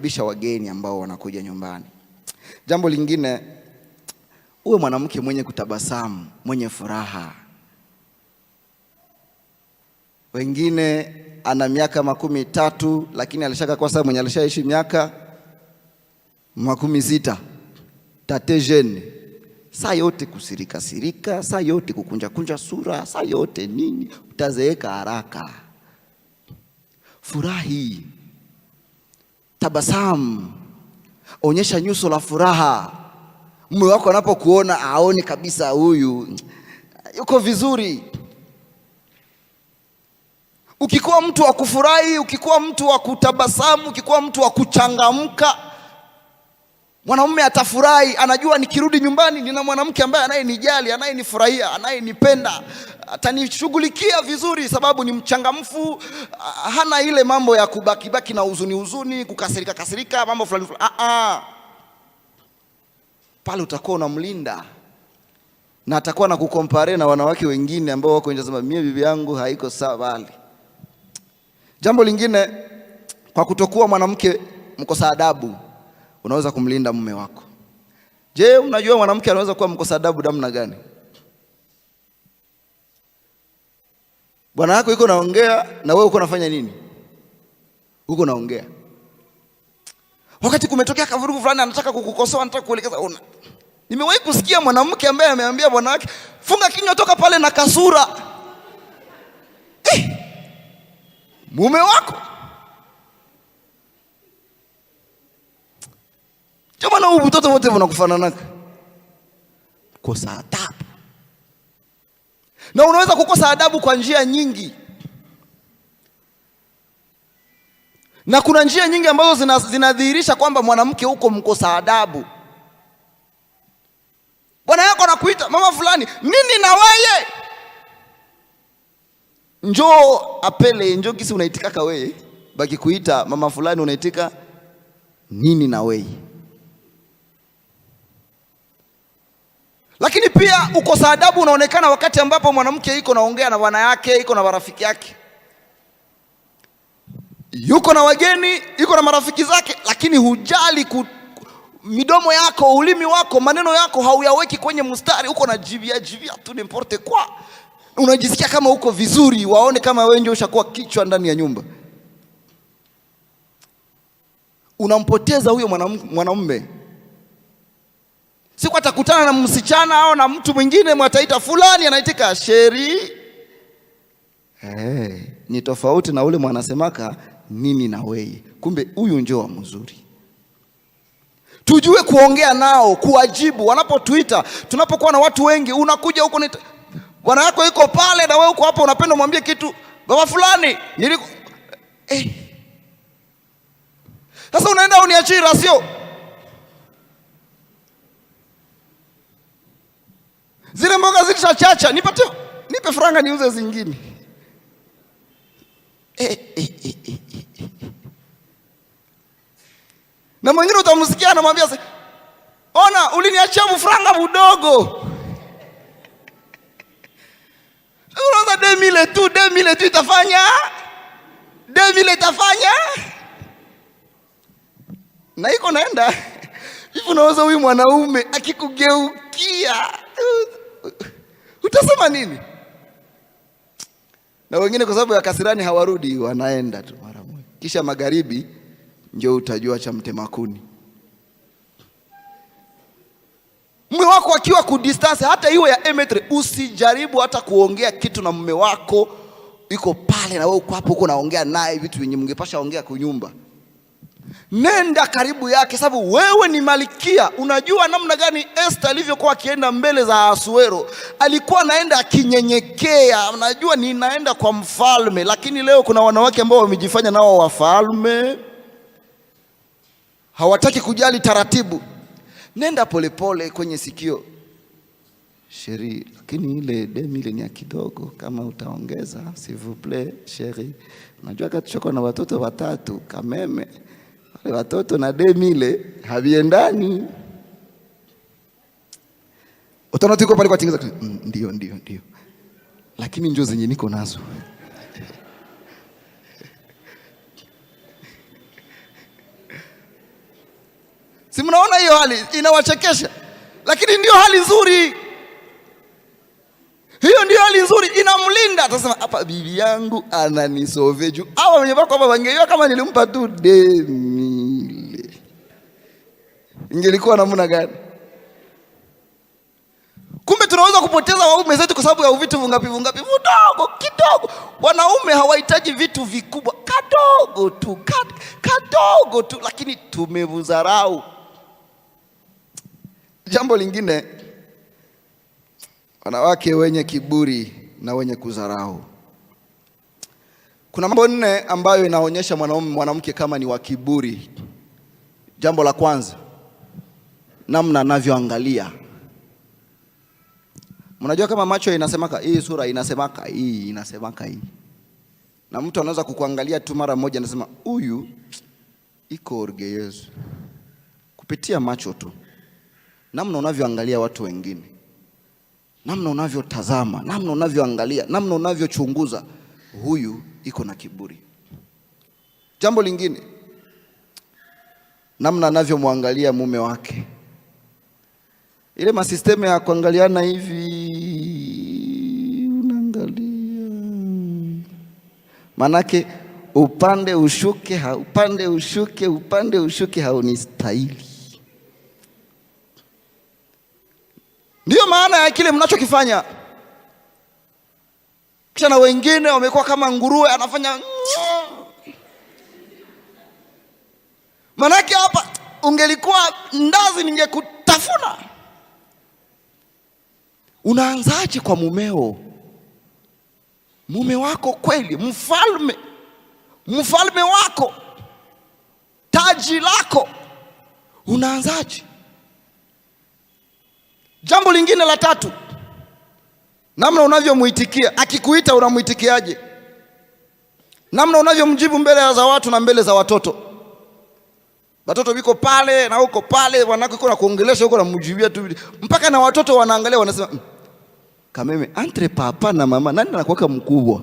Bisha wageni ambao wanakuja nyumbani. Jambo lingine, uwe mwanamke mwenye kutabasamu, mwenye furaha. Wengine ana miaka 13 lakini alishaka kwa sababu mwenye alishaishi miaka 60. Tate jeune. Saa yote kusirika sirika, saa yote kukunja kunja sura, saa yote nini, utazeeka haraka. Furahi. Tabasamu. Onyesha nyuso la furaha. Mume wako anapokuona aone kabisa huyu yuko vizuri. Ukikuwa mtu wa kufurahi, ukikuwa mtu wa kutabasamu, ukikuwa mtu wa kuchangamka, mwanamume atafurahi, anajua nikirudi nyumbani nina mwanamke ambaye anayenijali, anayenifurahia, anayenipenda, atanishughulikia vizuri sababu ni mchangamfu, hana ile mambo ya kubaki na huzuni, kukasirika, mambo fulani. Pale utakuwa unamlinda na atakuwa na kukompare na wanawake wengine ambao wako nje, sema mimi bibi yangu haiko sawa bali. Jambo lingine, kwa kutokuwa mwanamke mkosa adabu, unaweza kumlinda mume wako. Je, unajua mwanamke anaweza kuwa mkosa adabu namna gani? Bwana yako yuko naongea na wewe uko unafanya nini? Uko naongea. Wakati kumetokea kavurugu fulani, anataka kukukosoa, anataka kuelekeza. Nimewahi kusikia mwanamke ambaye ameambia bwana wake, funga kinywa, toka pale na kasura. Mume wako. Jamani, huu mtoto wote wanakufanana. Kosa adabu. Na unaweza kukosa adabu kwa njia nyingi. Na kuna njia nyingi ambazo zinadhihirisha kwamba mwanamke huko mkosa adabu. Bwana yako anakuita, mama fulani, nini na wewe? Njoo apele, njoo kisi unaitikaka wewe. Baki kuita mama fulani unaitika nini na wewe. Lakini pia ukosa adabu unaonekana wakati ambapo mwanamke yuko naongea na bwana yake, yuko na marafiki yake, yuko na wageni, yuko na marafiki zake, lakini hujali midomo yako, ulimi wako, maneno yako hauyaweki kwenye mstari, uko na jivia tu n'importe quoi. Unajisikia kama uko vizuri, waone kama wewe ndio ushakuwa kichwa ndani ya nyumba. Unampoteza huyo mwanamume. Siku atakutana na msichana au na mtu mwingine, mwataita fulani, anaitika sheri. Ni tofauti na ule mwanasemaka nini na wewe. Kumbe huyu njoo mzuri. Tujue kuongea nao, kuwajibu wanapotuita. Tunapokuwa na watu wengi, unakuja huko bwana yako yuko pale na wewe uko hapo, unapenda mwambie kitu, baba fulani Sasa unaenda uniachira, sio? Zile mboga zilishachacha, nipe franga niuze zingine. Na mwingine utamsikia anamwambia, ona uliniachia mfranga mdogo. Unaona 2000 tu itafanya? 2000 itafanya? Na iko naenda. Hivi unaweza huyu mwanaume akikugeukia utasema nini? Na wengine kwa sababu ya kasirani hawarudi, wanaenda tu mara moja. Kisha magharibi ndio utajua cha mtemakuni. Mume wako akiwa kudistance hata iwe ya emetre, usijaribu hata kuongea kitu na mume wako yuko pale na wewe uko hapo uko naongea naye vitu vyenye mngepasha ongea kwa nyumba. Nenda karibu yake, sababu wewe ni malikia. Unajua namna gani Esther alivyokuwa akienda mbele za Asuero, alikuwa anaenda akinyenyekea. Unajua ninaenda kwa mfalme, lakini leo kuna wanawake ambao wamejifanya nao wafalme. Hawataki kujali taratibu. Nenda polepole kwenye sikio. Sheri, lakini ile 2000 ni kidogo, kama utaongeza s'il vous plaît sheri. Unajua katuchoko na watoto 3 kameme. Wale watoto na 2000 haviendani. Utaona tuko pale kwa tingiza. Ndio. Lakini njoo zenye niko nazo. hiyo hali inawachekesha, lakini ndio hali nzuri. Hiyo ndio hali nzuri, inamlinda. Atasema hapa bibi yangu ananisove juu. Hawa wenye wako hapa wangejua kama nilimpa tu demile, ingelikuwa namna gani? Kumbe tunaweza kupoteza waume zetu kwa sababu ya vitu vingapi vidogo kidogo. Wanaume hawahitaji vitu vikubwa, kadogo tu, lakini tumevudharau. Jambo lingine, wanawake wenye kiburi na wenye kudharau. Kuna mambo 4 ambayo inaonyesha mwanamke kama ni wa kiburi. Jambo la kwanza, namna anavyoangalia. Mnajua kama macho inasemaka hii, sura inasemaka hii, na mtu anaweza kukuangalia tu mara moja anasema huyu iko orgueilleuse kupitia macho tu. Namna unavyoangalia watu wengine, namna unavyotazama, namna unavyoangalia, namna unavyochunguza, huyu iko na kiburi. Jambo lingine, namna anavyomwangalia mume wake. Ile masisteme ya kuangaliana hivi, unaangalia manake upande ushuke haunistahili. Ndiyo maana ya kile mnachokifanya. Kisha na wengine wamekuwa kama nguruwe, anafanya manake hapa ungelikuwa ndazi ningekutafuna. Unaanzaje kwa mumeo? Mume wako kweli, mfalme wako, taji lako, unaanzaje? Jambo lingine la 3, namna unavyomuitikia. Akikuita unamuitikiaje? Namna unavyomjibu mbele za watu na mbele za watoto. Watoto biko pale na uko pale, wanako iko na kuongelesha huko na mjibia tu, mpaka na watoto wanaangalia wanasema kameme entre papa na mama nani anakuwa mkubwa?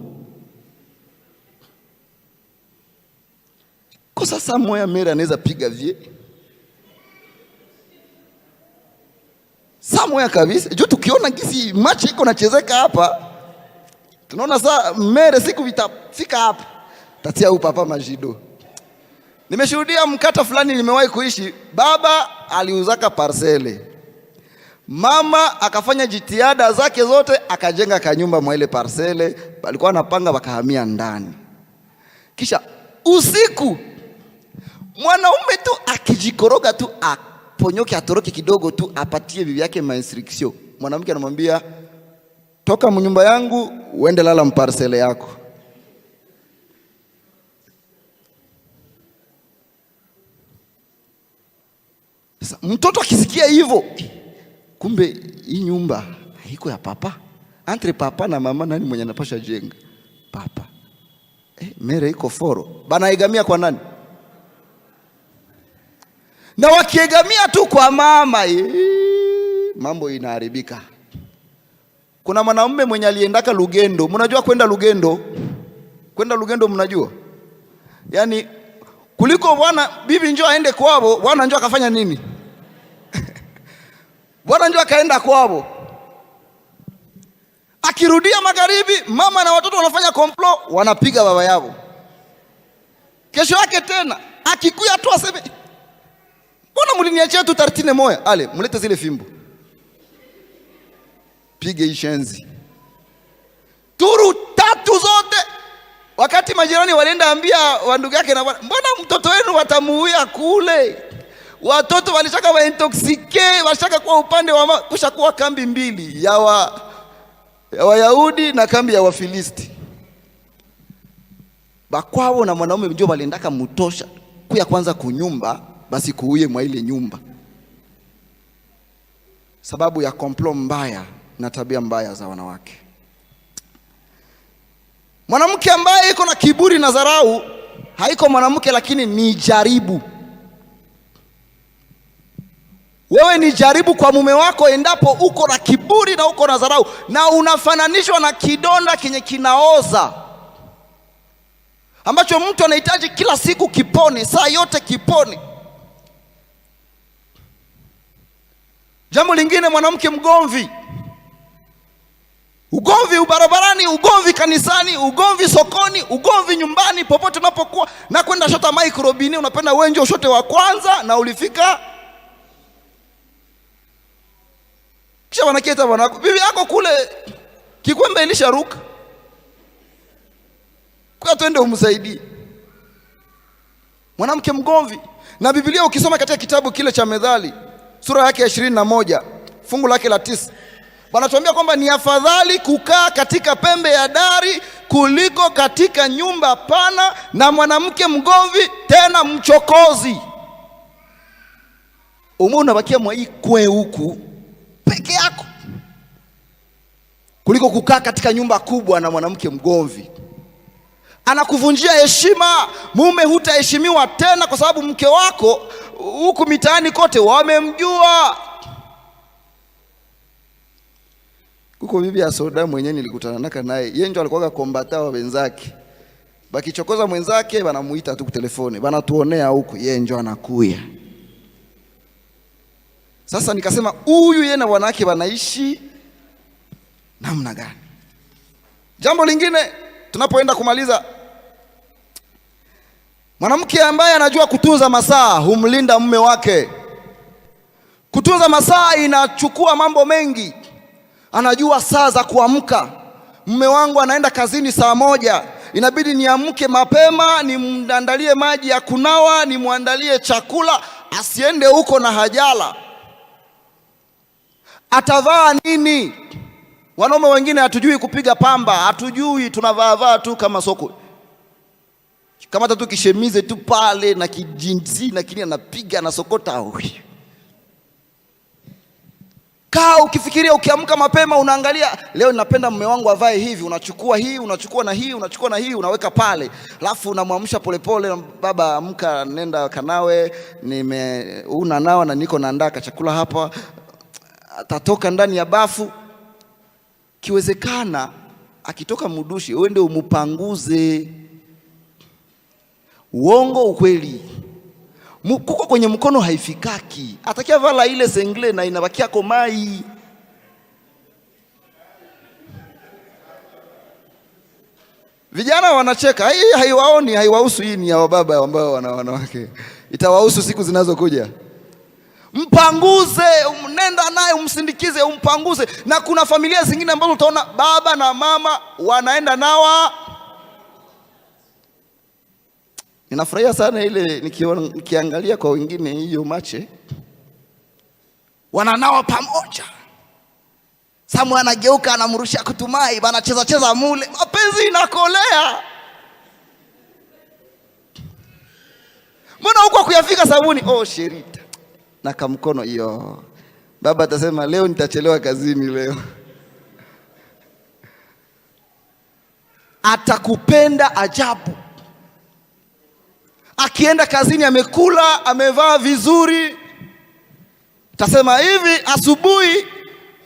Kwa sasa moya Mary anaweza piga vie saa moya kabisa. Juu tukiona gisi match iko nachezeka hapa, tunaona saa Mary siku vitafika hapa tatia huyu papa majido. Nimeshuhudia mkata fulani nimewahi kuishi, baba aliuzaka parcele, mama akafanya jitihada zake zote akajenga kanyumba mwa ile parcele, walikuwa wanapanga wakahamia ndani. Kisha usiku mwanaume tu akijikoroga tu aponyoke atoroke kidogo tu apatie bibi yake instruction, mwanamke anamwambia toka mnyumba yangu uende lala mparcele yako. Mtoto akisikia hivyo, kumbe hii nyumba haiko ya papa. Entre papa na mama nani mwenye anapasha jenga? Papa. Mere iko foro. Banaigamia kwa nani? Na wakiegamia tu kwa mama, mambo inaharibika. Kuna mwanamume mwenye aliendaka Lugendo. Mnajua kwenda Lugendo? Kwenda Lugendo mnajua? Yaani kuliko bwana bibi njoo aende kwao, bwana njoo akafanya nini? Bwana njoo akaenda kwao. Akirudia magharibi, mama na watoto wanafanya komplo, wanapiga baba yao. Kesho yake tena akikuya tu aseme, mbona mliniachia tu tartine moya? Ale, mlete zile fimbo, pige ishenzi. Turu 3 zote. Wakati majirani walienda ambia wandugu yake na mbona mtoto wenu watamuuia kule? Watoto walishaka wa intoxike, walishaka kwa upande wa kusha kuwa kambi 2 ya Wayahudi na kambi ya Wafilisti. Bakwao na mwanaume ndio waliendaka mutosha kuya kwanza kunyumba, basi kuuye mwa ile nyumba. Sababu ya komplo mbaya na tabia mbaya za wanawake. Mwanamke ambaye iko na kiburi na dharau haiko mwanamke, lakini ni jaribu. Wewe ni jaribu kwa mume wako endapo uko na kiburi na uko na dharau, na unafananishwa na kidonda kenye kinaoza ambacho mtu anahitaji kila siku kipone, saa yote kipone. Jambo lingine, mwanamke mgomvi. Ugomvi barabarani, ugomvi kanisani, ugomvi sokoni, ugomvi nyumbani, popote unapokuwa. Na kwenda shota microbini, unapenda wenje ushote wa kwanza na ulifika. Kisha wanakieta wanako, bibi yako kule kikwembe ilisharuka, kwa twende umsaidie. Mwanamke mgomvi. Na Biblia ukisoma katika kitabu kile cha Methali sura yake ya 21 fungu lake la 9, wanatuambia kwamba ni afadhali kukaa katika pembe ya dari kuliko katika nyumba pana na mwanamke mgomvi tena mchokozi. Unabakia mwa hii kwe huku peke yako kuliko kukaa katika nyumba kubwa na mwanamke mgomvi. Anakuvunjia heshima. Mume hutaheshimiwa tena kwa sababu mke wako huku mitaani kote wamemjua. Kuko bibi ya soda mwenyewe nilikutana naka naye, yeye ndio alikuwa kombata wa wenzake. Bakichokoza mwenzake banamuita tu kwa telefoni, banatuonea huko, yeye ndio anakuya. Sasa nikasema huyu yeye na wanawake wanaishi namna gani? Jambo lingine tunapoenda kumaliza, mwanamke ambaye anajua kutunza masaa humlinda mume wake. Kutunza masaa inachukua mambo mengi. Anajua saa za kuamka. Mume wangu anaenda kazini saa 1, inabidi niamke mapema, nimwandalie maji ya kunawa, nimwandalie chakula, asiende huko na hajala. Atavaa nini? Wanaume wengine hatujui kupiga pamba, hatujui, tunavaa tu kama soko. Kama tu kishemize tu pale na kijinzi na kini anapiga na sokota. Kaa ukifikiria, ukiamka mapema unaangalia, leo ninapenda mume wangu avae hivi, unachukua hii, unachukua na hii, unachukua na hii, unaweka pale. Alafu unamwamsha polepole, baba amka, nenda kanawe, unanawa na niko naandaa chakula hapa. Atatoka ndani ya bafu. Kiwezekana akitoka mudushi uende umupanguze. Uongo ukweli? Kuko kwenye mkono haifikaki. Atakia vala ile sengle na inabakia komai. Vijana wanacheka, hii haiwaoni, haiwahusu. Hii ni ya wababa ambao wana wanawake, itawahusu siku zinazokuja. Mpanguze, nenda naye umsindikize, umpanguze. Na kuna familia zingine ambazo utaona baba na mama wanaenda nawa. Ninafurahia sana ile nikiangalia kwa wengine hiyo mache wananawa pamoja. Samu anageuka anamrusha kutumai, banacheza cheza mule, mapenzi inakolea. Mbona huko kuyafika sabuni? Oh Sherita na kamkono hiyo. Baba atasema leo nitachelewa kazini leo. Atakupenda ajabu. Akienda kazini amekula, amevaa vizuri, tasema hivi, asubuhi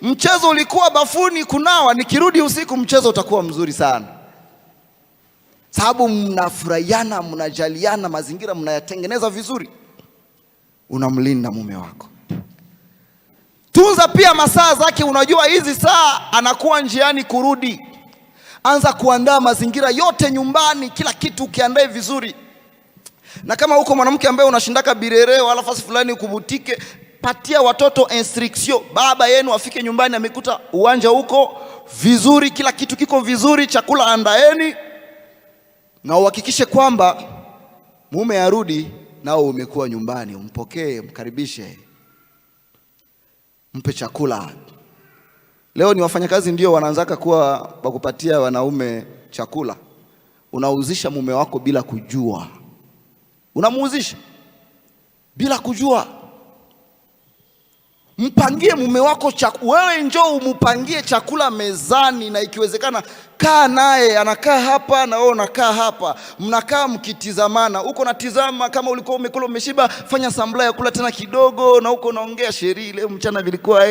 mchezo ulikuwa bafuni kunawa, nikirudi usiku mchezo utakuwa mzuri sana. Sababu mnafurahiana, mnajaliana, mazingira mnayatengeneza vizuri. Unamlinda mume wako. Tunza pia masaa zake. Unajua hizi saa anakuwa njiani kurudi. Anza kuandaa mazingira yote nyumbani, kila kitu ukiandae vizuri. Na kama uko mwanamke ambaye unashindaka birere wala fasi fulani ukubutike, patia watoto instruction. Baba yenu afike nyumbani amekuta uwanja huko vizuri, kila kitu kiko vizuri, chakula andaeni. Na uhakikishe kwamba mume arudi nao umekuwa nyumbani, umpokee, mkaribishe, mpe chakula. Leo ni wafanyakazi ndio wanaanzaka kuwa wakupatia wanaume chakula. Unauzisha mume wako bila kujua. Unamuuzisha bila kujua. Mpangie mume wako wewe njoo umupangie chakula mezani, na ikiwezekana kaa naye, anakaa hapa na wewe unakaa hapa. Mnakaa mkitizamana. Uko natizama, kama ulikuwa umekula umeshiba, fanya sambla ya kula tena kidogo, na uko unaongea Sheri, leo mchana vilikuwa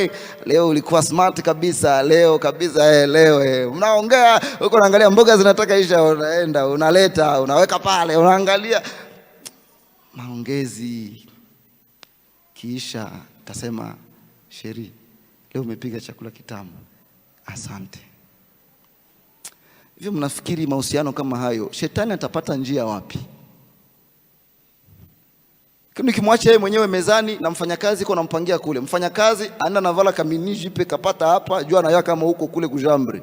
leo ulikuwa smart kabisa, leo kabisa leo mnaongea, uko unaangalia mboga zinataka isha, unaenda unaleta, unaweka pale, unaangalia maongezi. Kisha tasema Sheri, leo umepiga chakula kitamu, asante. Hivyo mnafikiri mahusiano kama hayo shetani atapata njia wapi? Nikimwacha yeye mwenyewe mezani na mfanyakazi iko nampangia kule, mfanyakazi anaenda navala kaminiji pe kapata hapa, jua na yeye kama huko kule kujambre,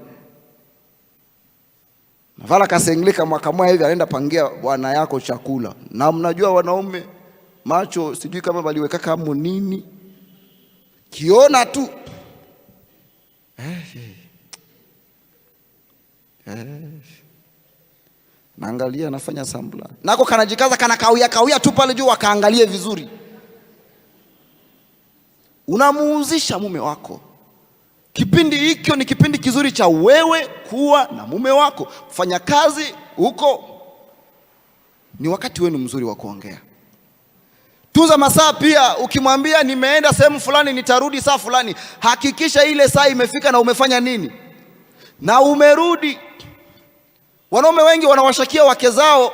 navala kasengleka mwaka mmoja hivi anaenda pangia bwana yako chakula. Na mnajua wanaume macho sijui kama baliweka kama nini, kiona tu naangalia nafanya sambla nako kanajikaza kana kawia tu pale juu, wakaangalie vizuri. Unamuuzisha mume wako. Kipindi hicho ni kipindi kizuri cha wewe kuwa na mume wako. Fanya kazi huko, ni wakati wenu mzuri wa kuongea. Tunza masaa pia. Ukimwambia nimeenda sehemu fulani nitarudi saa fulani, hakikisha ile saa imefika na umefanya nini na umerudi. Wanaume wengi wanawashakia wake zao,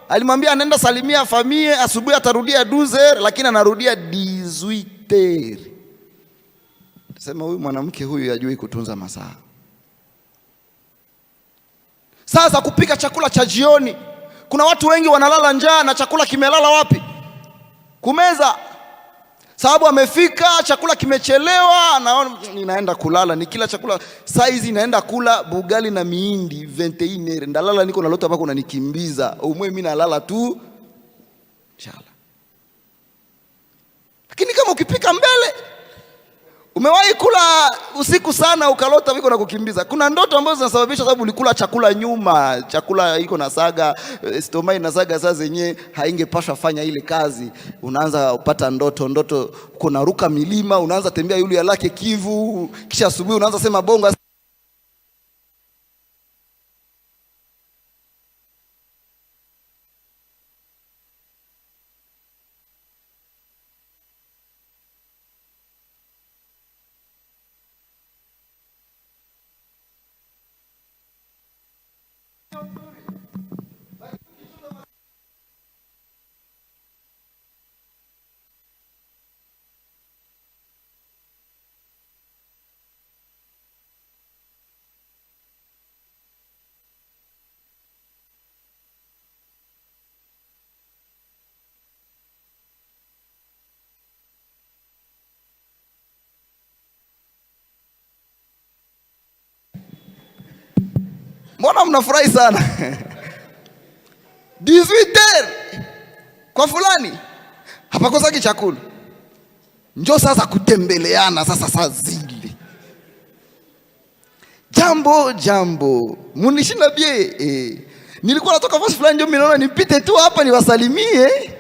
alimwambia anaenda salimia famie, asubuhi atarudia 12h lakini anarudia 18h. Sema huyu mwanamke huyu hajui kutunza masaa. Sasa kupika chakula cha jioni, kuna watu wengi wanalala njaa na chakula kimelala wapi? Kumeza. Sababu amefika chakula kimechelewa, naona ninaenda kulala, ni kila chakula saizi naenda kula bugali na miindi 21h, ndalala niko nalota hapa kuna nikimbiza. Umwe mimi nalala tu inshallah. Lakini kama ukipika mbele, umewahi kula usiku sana ukalota viko na kukimbiza. Kuna ndoto ambazo zinasababisha sababu ulikula chakula nyuma, chakula iko na saga, stomach na saga saa zenyewe haingepaswa fanya ile kazi. Unaanza upata ndoto kuna ruka milima, unaanza tembea yule ya lake Kivu, kisha asubuhi unaanza sema bongo. Mbona mnafurahi sana? 18h kwa fulani hapakosaki chakula. Njoo sasa kutembeleana sasa saa zile. Jambo. Munishinda bie. Nilikuwa natoka fasi fulani njoo mimi naona nipite tu hapa niwasalimie.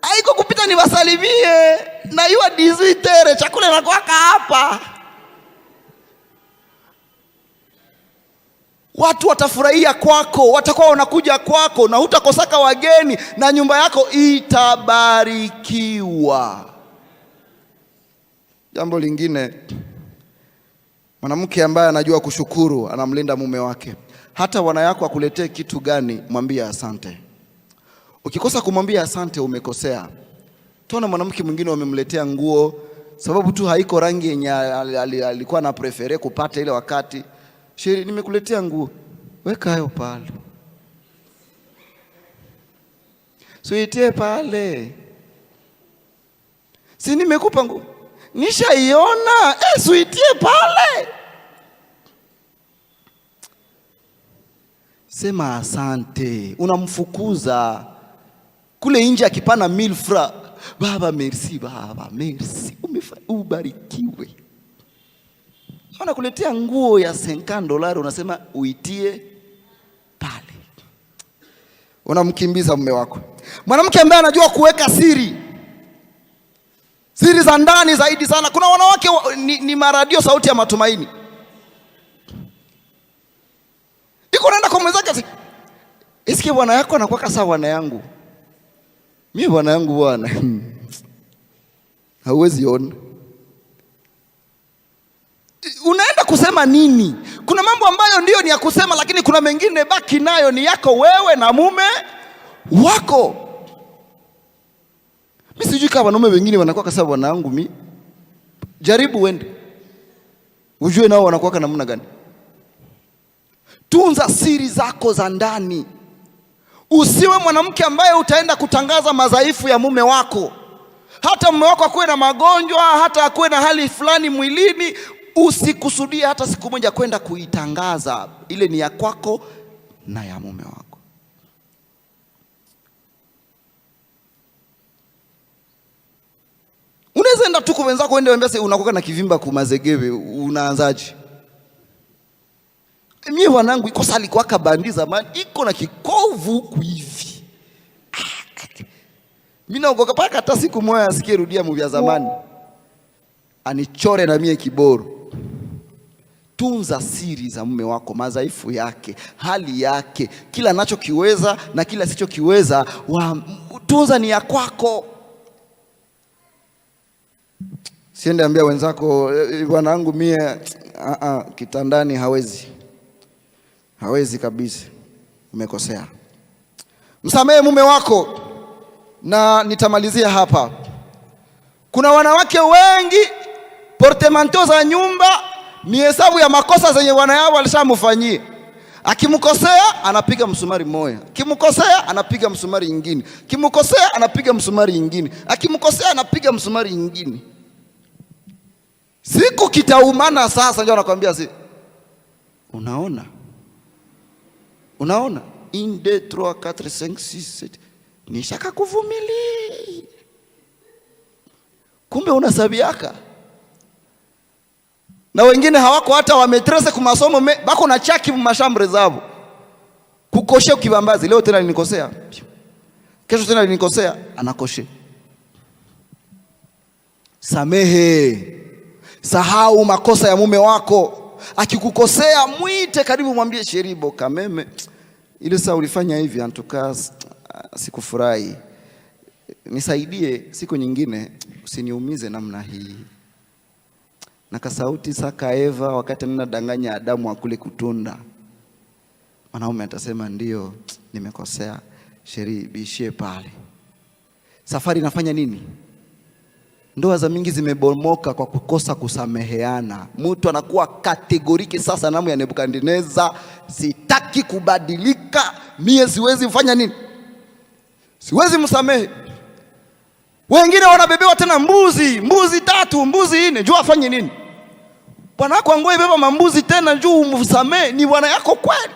Haiko kupita niwasalimie. Na yua 18h chakula inakuwa hapa. Watu watafurahia kwako, watakuwa wanakuja kwako na hutakosaka wageni na nyumba yako itabarikiwa. Jambo lingine, mwanamke ambaye anajua kushukuru anamlinda mume wake. Hata wana yako akuletee kitu gani, mwambie asante. Ukikosa kumwambia asante umekosea. Tuona mwanamke mwingine wamemletea nguo sababu tu haiko rangi yenye alikuwa na prefere kupata ile wakati. Sheri, nimekuletea nguo, weka hayo pale. Suitie pale. Si nimekupa nguo, nishaiona, suitie pale. Sema asante. Unamfukuza kule nje akipana 1000 francs. Baba merci, baba merci, ubarikiwe. Anakuletea nguo ya $50 unasema uitie pale. Unamkimbiza mume wako. Mwanamke ambaye anajua kuweka siri za ndani zaidi sana. Kuna wanawake ni maradio sauti ya matumaini. Iko naenda kwa mwenzake, isikie bwana yako anakuwa kasa bwana yangu. Mimi bwana yangu bwana. Hauwezi ona. Unaenda kusema nini? Kuna mambo ambayo ndio ni ya kusema, lakini kuna mengine baki nayo ni yako wewe na mume wako. Mimi sijui kama wanaume wengine wanakuwa kasa bwana yangu mimi. Jaribu uende, ujue nao wanakuwa namna gani. Tunza siri zako za ndani. Usiwe mwanamke ambaye utaenda kutangaza madhaifu ya mume wako. Hata mume wako akuwe na magonjwa, hata akuwe na hali fulani mwilini, usikusudie hata siku moja kwenda kuitangaza. Ile ni ya kwako na ya mume wako. Unaweza enda tu kwa wenzako uende waambie unakoka na kivimba kumazegeve, unaanzaje? Mimi wanangu iko sali kwa kabandi zamani, iko na kikovu huku hivi. Mimi naogopa paka hata siku moja asikie rudia movie ya zamani, anichore na mie kiboro. Tunza siri za mume wako, madhaifu yake, hali yake, kila anachokiweza na kila asichokiweza, tunza, ni ya kwako. Siende ambia wenzako bwanangu mie kitandani hawezi kabisa. Umekosea. Msamehe mume wako. Na nitamalizia hapa. Kuna wanawake wengi portemanto za nyumba ni hesabu ya makosa zenye wana yao walishamfanyia. Akimkosea anapiga msumari moja, akimkosea anapiga msumari nyingine, akimkosea anapiga msumari nyingine, akimkosea anapiga msumari nyingine. Siku kitaumana sasa, ndio nakwambia unaona 1 2 3 4 5 6 7 nishaka kuvumilia. Kumbe unasabiaka. Na wengine hawako hata wametrese kumasomo bako na chaki mashambre zao. Kukoshe ukibambazi, leo tena nilikosea, kesho tena nilikosea, anakoshe. Samehe. Sahau makosa ya mume wako. Akikukosea mwite karibu, mwambie Sheribo kameme, ile saa ulifanya hivi antuka sikufurahi, nisaidie siku nyingine, usiniumize namna hii. Na kasauti saka Eva wakati ninadanganya Adamu akule kutunda. Mwanaume atasema ndio nimekosea, Sheri bishie pale. Safari inafanya nini? Ndoa za mingi zimebomoka kwa kukosa kusameheana. Mtu anakuwa kategoriki sasa, namu ya Nebukadneza, sitaki kubadilika, mie siwezi mfanya nini? Siwezi msamehe. Wengine wanabebewa tena mbuzi 3, mbuzi 4, jua afanye nini? Bwana wako angoe beba mambuzi tena juu umsamehe, ni bwana yako kweli?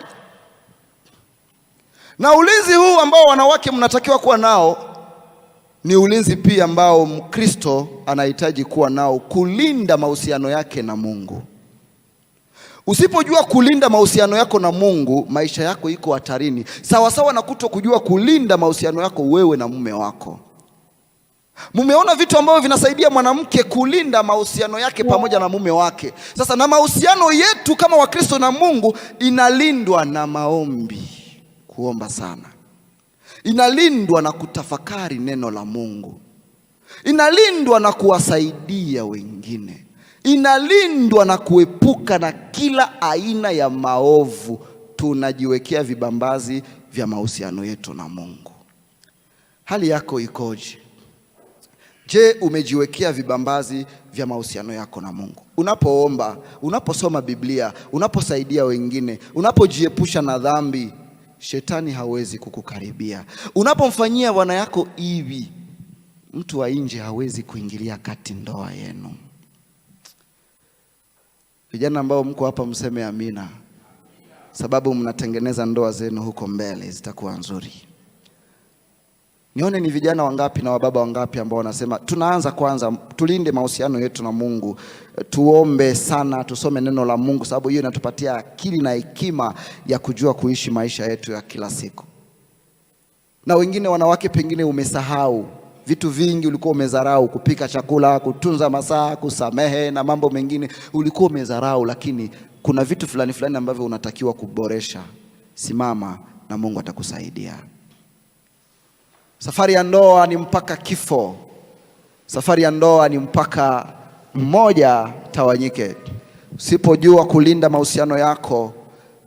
Na ulinzi huu ambao wanawake mnatakiwa kuwa nao ni ulinzi pia ambao Mkristo anahitaji kuwa nao, kulinda mahusiano yake na Mungu. Usipojua kulinda mahusiano yako na Mungu, maisha yako iko hatarini. Sawa sawa na kutokujua kulinda mahusiano yako wewe na mume wako. Mumeona vitu ambavyo vinasaidia mwanamke kulinda mahusiano yake pamoja na mume wake. Sasa na mahusiano yetu kama Wakristo na Mungu inalindwa na maombi, kuomba sana. Inalindwa na kutafakari neno la Mungu. Inalindwa na kuwasaidia wengine. Inalindwa na kuepuka na kila aina ya maovu. Tunajiwekea vibambazi vya mahusiano yetu na Mungu. Hali yako ikoje? Je, umejiwekea vibambazi vya mahusiano yako na Mungu? Unapoomba, unaposoma Biblia, unaposaidia wengine, unapojiepusha na dhambi, shetani hawezi kukukaribia. Unapomfanyia bwana yako hivi, mtu wa nje hawezi kuingilia kati ndoa yenu. Vijana ambao mko hapa mseme amina, sababu mnatengeneza ndoa zenu huko mbele zitakuwa nzuri. Nione ni vijana wangapi na wababa wangapi ambao wanasema tunaanza kwanza tulinde mahusiano yetu na Mungu, tuombe sana, tusome neno la Mungu, sababu hiyo inatupatia akili na hekima ya kujua kuishi maisha yetu ya kila siku. Na wengine wanawake pengine umesahau vitu vingi, ulikuwa umezarau, kupika chakula, kutunza masaa, kusamehe na mambo mengine ulikuwa umezarau, lakini kuna vitu fulani fulani ambavyo unatakiwa kuboresha. Simama na Mungu atakusaidia. Safari ya ndoa ni mpaka kifo. Safari ya ndoa ni mpaka mmoja tawanyike. Usipojua kulinda mahusiano yako,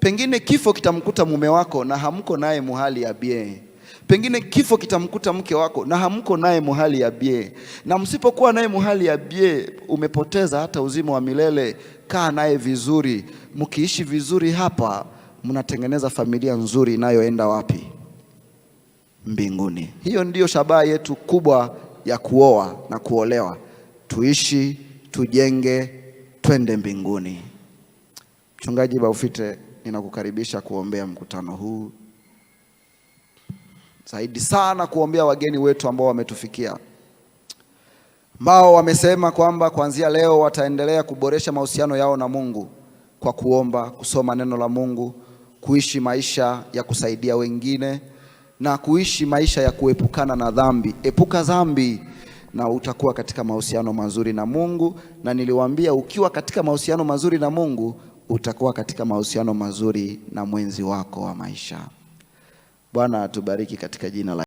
pengine kifo kitamkuta mume wako na hamko naye muhali ya bien. Pengine kifo kitamkuta mke wako na hamko naye muhali ya bie, na msipokuwa naye muhali ya bie, umepoteza hata uzima wa milele. Kaa naye vizuri, mkiishi vizuri hapa, mnatengeneza familia nzuri inayoenda wapi? Mbinguni. Hiyo ndiyo shabaha yetu kubwa ya kuoa na kuolewa. Tuishi, tujenge, twende mbinguni. Mchungaji Baufite, ninakukaribisha kuombea mkutano huu, zaidi sana kuombea wageni wetu ambao wametufikia, ambao wamesema kwamba kuanzia leo wataendelea kuboresha mahusiano yao na Mungu kwa kuomba, kusoma neno la Mungu, kuishi maisha ya kusaidia wengine na kuishi maisha ya kuepukana na dhambi. Epuka dhambi na utakuwa katika mahusiano mazuri na Mungu, na niliwaambia ukiwa katika mahusiano mazuri na Mungu utakuwa katika mahusiano mazuri na mwenzi wako wa maisha. Bwana atubariki katika jina la